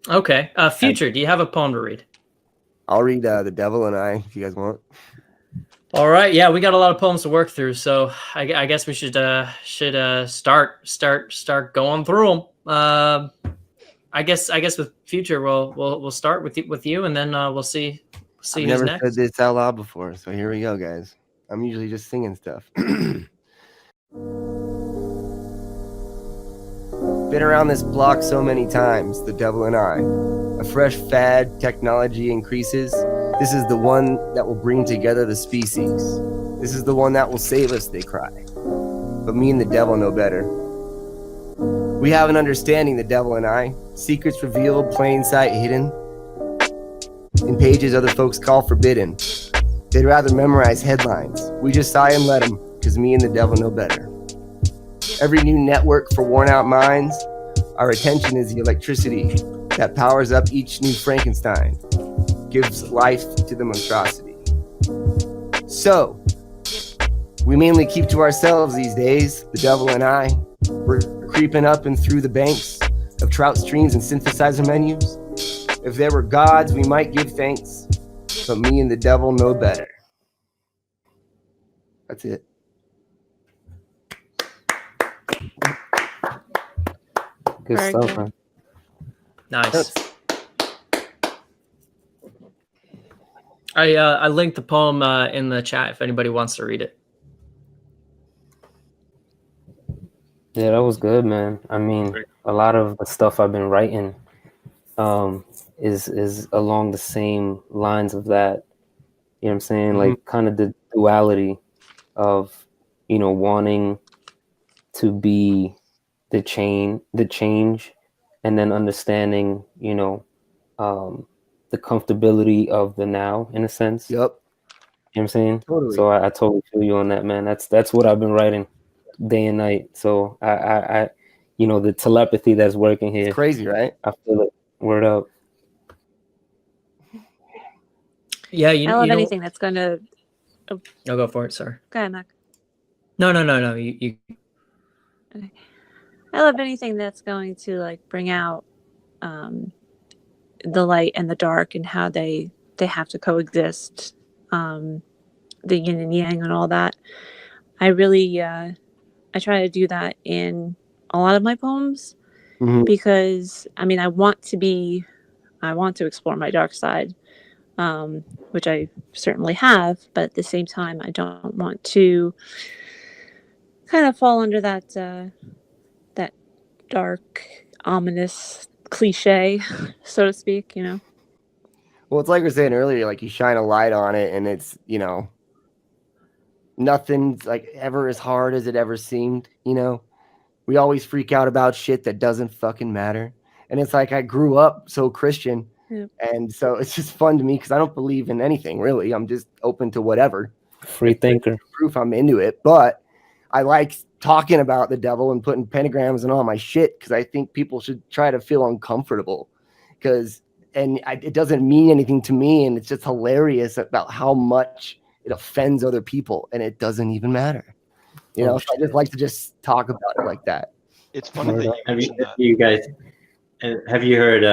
Okay. Future, do you have a poem to read? I'll read The Devil and I if you guys want. All right. Yeah, we got a lot of poems to work through, so I guess we should start going through them. I guess with Future, we'll start with you, and then we'll see I've who's never next. said this out loud before, so here we go, guys. I'm usually just singing stuff. Been around this block so many times, the devil and I. A fresh fad, technology increases. This is the one that will bring together the species. This is the one that will save us, they cry. But me and the devil know better. We have an understanding, the devil and I. Secrets revealed, plain sight hidden. In pages other folks call forbidden. They'd rather memorize headlines. We just sigh and let them, because me and the devil know better. Every new network for worn out minds, our attention is the electricity that powers up each new Frankenstein, gives life to the monstrosity. So, we mainly keep to ourselves these days, the devil and I. We're creeping up and through the banks of trout streams and synthesizer menus. If there were gods, we might give thanks, but me and the devil know better. That's it. Good Very stuff, good. man. Nice. I linked the poem in the chat if anybody wants to read it. Yeah, that was good, man. I mean, a lot of the stuff I've been writing is along the same lines of that. You know what I'm saying? Like kind of the duality of, wanting to be the change, and then understanding, the comfortability of the now, in a sense. Yep. You know what I'm saying? Totally. So I totally feel you on that, man. That's what I've been writing day and night. So I the telepathy that's working here. It's crazy, right? I feel it. Word up. Yeah, I love anything that's going to. I'll go for it. Sorry. Go ahead, Mac. No. You. Okay. I love anything that's going to like bring out the light and the dark and how they have to coexist, the yin and yang and all that. I really I try to do that in a lot of my poems because I mean I want to explore my dark side, which I certainly have, but at the same time I don't want to kind of fall under that that dark, ominous cliche, so to speak, Well, it's like we were saying earlier, like you shine a light on it and it's, nothing's like ever as hard as it ever seemed, We always freak out about shit that doesn't fucking matter. And it's like I grew up so Christian. Yep. And so it's just fun to me because I don't believe in anything, really. I'm just open to whatever. Free thinker. Proof I'm into it. But I like talking about the devil and putting pentagrams and all my shit because I think people should try to feel uncomfortable. It doesn't mean anything to me. And it's just hilarious about how much it offends other people. And it doesn't even matter. So I just like to just talk about it like that. It's funny that you mentioned that. You guys, have you heard?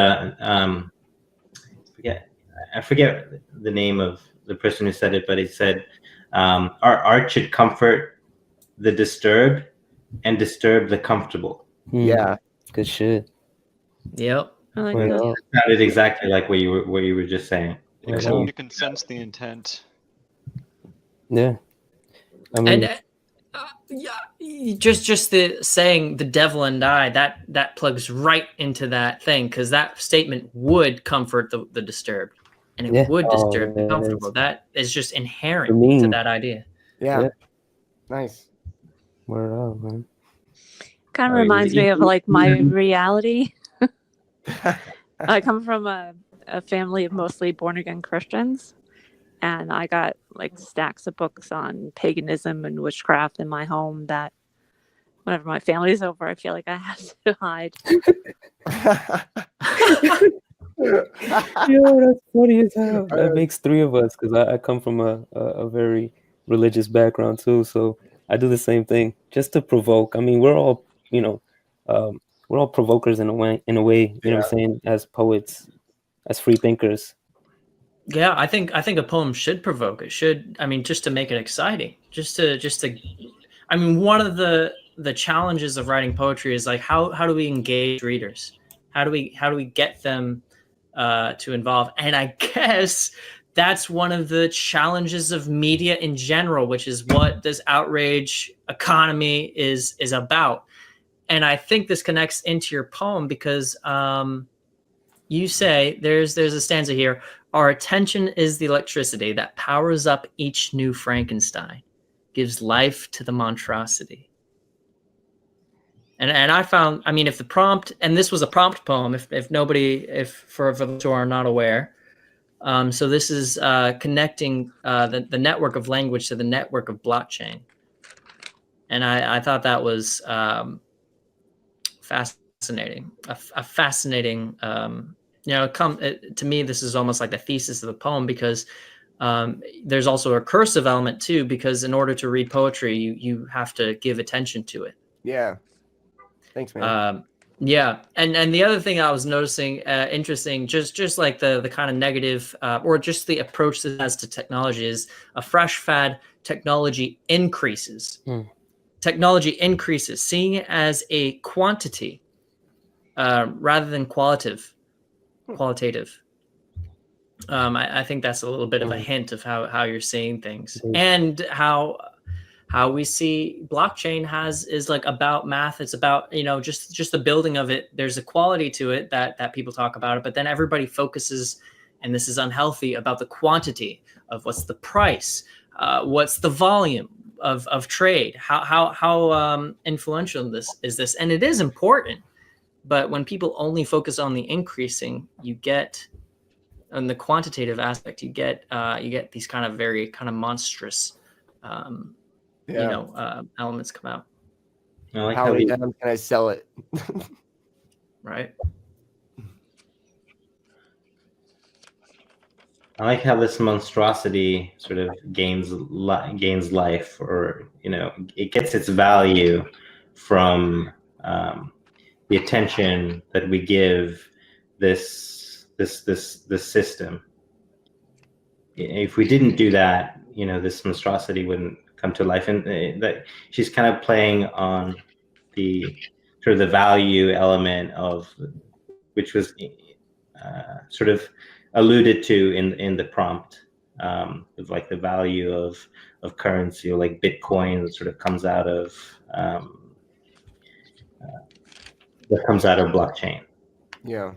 I forget the name of the person who said it, but he said, "Our art should comfort the disturbed and disturb the comfortable." Yeah, good shit. Yep. I like Word that. up. It sounded exactly like what you were just saying. You can sense the intent. Yeah. I mean, And just the saying the devil and I that plugs right into that thing because that statement would comfort the disturbed and it would disturb the comfortable. That is just inherent to that idea. Yeah. Nice. Word up, man. Kind of reminds me of like my reality. I come from a family of mostly born again Christians. And I got like stacks of books on paganism and witchcraft in my home that whenever my family's over, I feel like I have to hide. Yo, that's funny as hell. That makes three of us because I come from a very religious background too. So I do the same thing just to provoke. I mean, we're all, we're all provokers in a way, you know what I'm saying, as poets, as free thinkers. Yeah, I think a poem should provoke. It should, I mean, just to make it exciting, just to I mean, one of the challenges of writing poetry is like how do we engage readers? How do we get them to involve? And I guess that's one of the challenges of media in general, which is what this outrage economy is about. And I think this connects into your poem because you say there's a stanza here. Our attention is the electricity that powers up each new Frankenstein, gives life to the monstrosity. And I found, I mean, if the prompt, and this was a prompt poem, if for those who are not aware, so this is connecting the network of language to the network of blockchain. And I thought that was fascinating, a fascinating, to me, this is almost like the thesis of the poem because there's also a cursive element too, because in order to read poetry, you have to give attention to it. Yeah. Thanks, man. Yeah, and the other thing I was noticing, interesting, just like the kind of negative, or just the approach that has to technology is a fresh fad. Technology increases. Technology increases, seeing it as a quantity rather than qualitative. I think that's a little bit of a hint of how you're seeing things, and how we see blockchain is like about math. It's about, just the building of it. There's a quality to it that people talk about it, but then everybody focuses, and this is unhealthy, about the quantity of what's the price, what's the volume of trade, how influential this is, and it is important. But when people only focus on the increasing, you get, on the quantitative aspect, you get these kind of very kind of monstrous elements come out. I like how many times can I sell it? Right. I like how this monstrosity sort of gains life, or it gets its value from the attention that we give this system. If we didn't do that, this monstrosity wouldn't come to life. And that she's kind of playing on the sort of the value element of, which was sort of alluded to in the prompt, of like the value of currency, or like Bitcoin that sort of comes out of blockchain. Yeah.